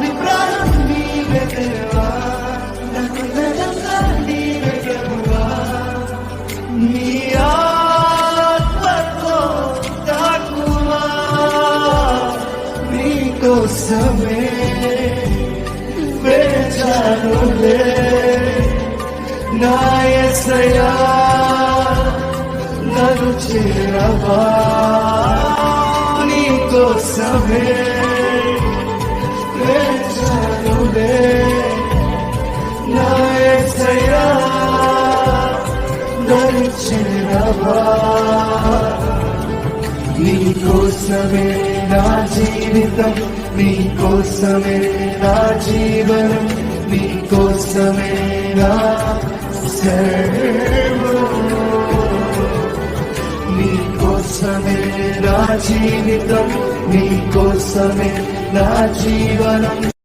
నాలోని ప్రాణం నీవే దేవా, నన్నదంతా నీవే ప్రభువా. నీ ఆత్మతో తాకుమా, నీకోసమే వేచానులే నా యేసయ్యా, నన్ను చేరవా. నీకోసమే వేచానులే నా యేసయ్యా, నన్ను చేరవా. నీకోసమే నా జీవితం, నీకోసమే నా జీవనం, నీకోసమే నా సర్వం. నీకోసమే నా జీవితం, నీకోసమే నా జీవనం.